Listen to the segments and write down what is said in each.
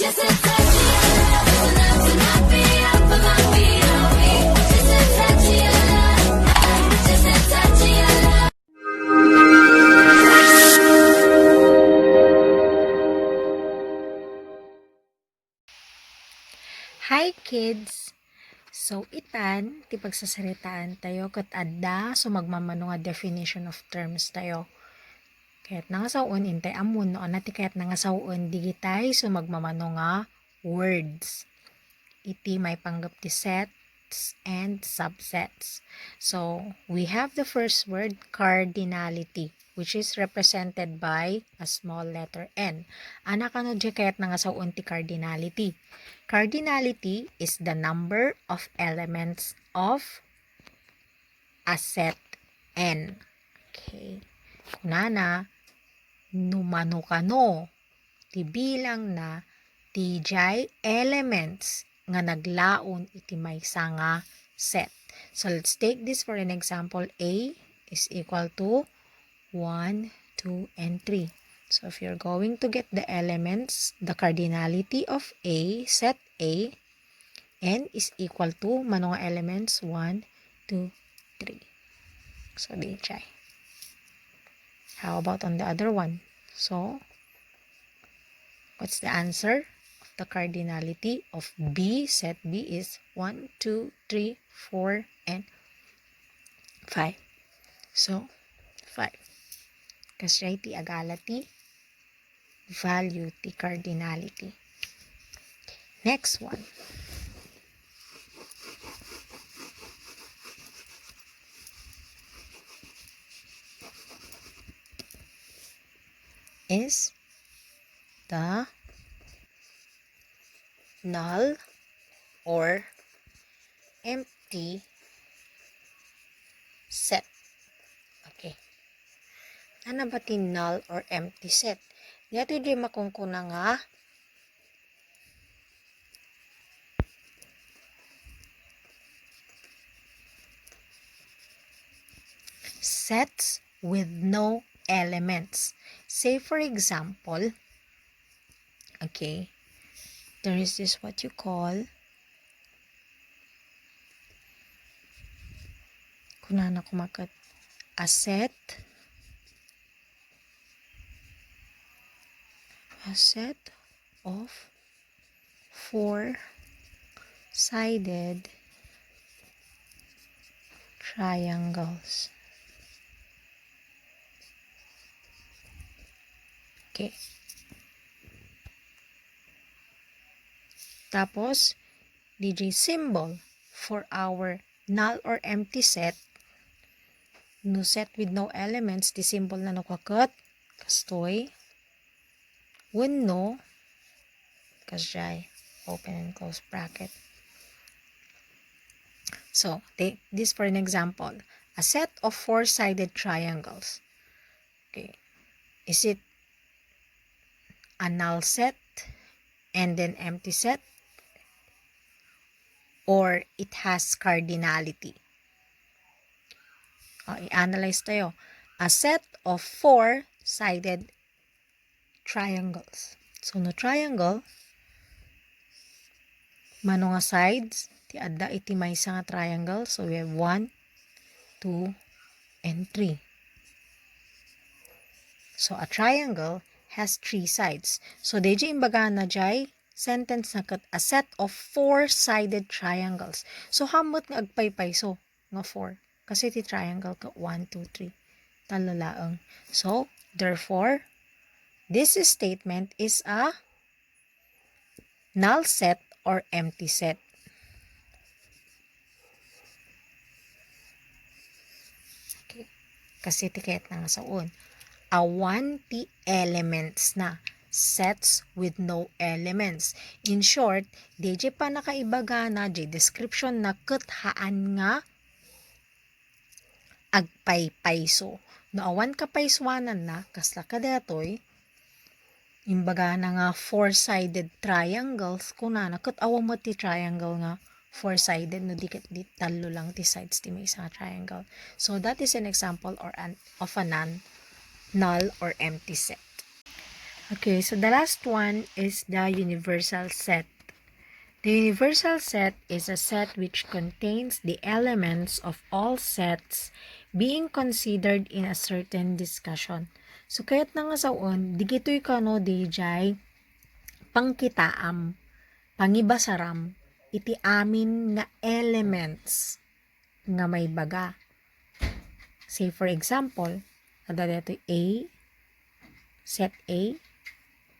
Hi kids! So itan, ti pagsasaritaan tayo kat adda so magmamano nga definition of terms tayo. Kaya't nangasawon intay amon no anati kaya't nangasawon digitay so magmamano nga words. Iti may panggap ti sets and subsets. So we have the first word cardinality, which is represented by a small letter N. Anak ano di kaya't nangasawon ti cardinality. Cardinality is the number of elements of a set N. Okay. Kunana, numano kano, ti bilang na tijay elements nga naglaon iti maysa nga set. So let's take this for an example. A is equal to 1, 2, and 3. So if you're going to get the elements, the cardinality of A, set A, N is equal to manong elements 1, 2, 3. So di chay. How about on the other one? So what's the answer? The cardinality of B, set B, is 1, 2, 3, 4, and 5. So 5. Kasi ti agala ti value ti cardinality. Next one. Is the null or empty set. Okay. Ano ba ti null or empty set? Dito di makungkuna nga sets with no elements. Say for example, okay, there is this what you call kunana kumakat a set of 4-sided triangles. Okay. Tapos, DJ symbol for our null or empty set. No set with no elements, the symbol na nakakat, kastoy, when no, kasjay, open and close bracket. So, take this for an example. A set of 4-sided triangles. Okay. Is it a null set and then empty set? Or it has cardinality? I-analyze tayo. A set of 4-sided triangles. So, no triangle, mano nga sides, ti adda iti maysa nga triangle. So, we have 1, 2, and 3. So, a triangle has 3 sides. So, deji imbaga na jay sentence na kat a set of 4-sided triangles. So, hamot nga agpaypayso nga 4. Kasi ti triangle ka 1, 2, 3. Talalaang. So, therefore, this statement is a null set or empty set. Okay. Kasi ti kayat na nga saon. A 1 ti elements na. Sets with no elements. In short, DJ pa nakaibaga na di description na kathaan nga agpaypayso. No awan kapayswanan na kasla kadatoy imbaga na nga 4-sided triangles kunana kat awam mo ti triangle nga 4-sided no di talo lang ti sides ti may isang triangle. So that is an example of a null or empty set. Okay, so the last one is the universal set. The universal set is a set which contains the elements of all sets being considered in a certain discussion. So, kaya't nga saon, di gito'y kano dijay pangkitaam, pangibasaram, iti amin nga elements nga may baga. Say for example, kada dito A, set A,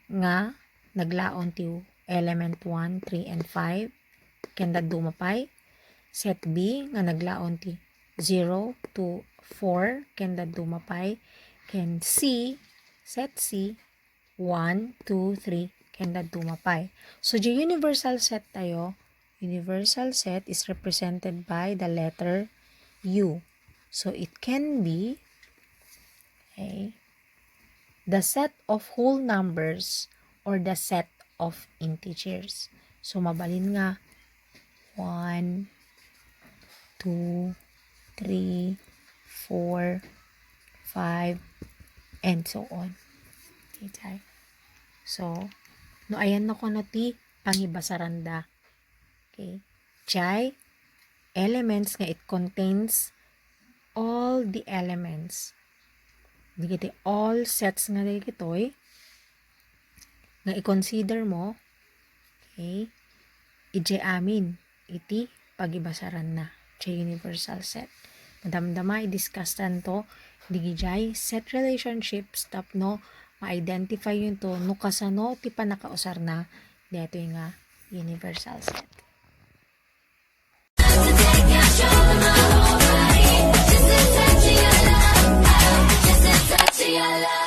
nga naglaon ti element 1, 3, and 5, kenda dumapay. Set B, nga naglaon ti 0 to 4, kenda dumapay. Ken C, set C, 1, 2, 3, kenda dumapay. So, the universal set tayo, universal set is represented by the letter U. So, it can be the set of whole numbers or the set of integers. So, mabalin nga 1, 2, 3, 4, 5, and so on. Okay. So, no ayan na ko na ti pangibasaranda. Okay. Jai, elements nga it contains all the elements. Digiti all sets nga digitoy nga i-consider mo, okay, ije amin iti pagibasaran na ije universal set. Madamdama i-discuss tanto digijay set relationships tapno ma-identify yun to no kasano ti panakausar na dito nga universal set. Just a touch of your love.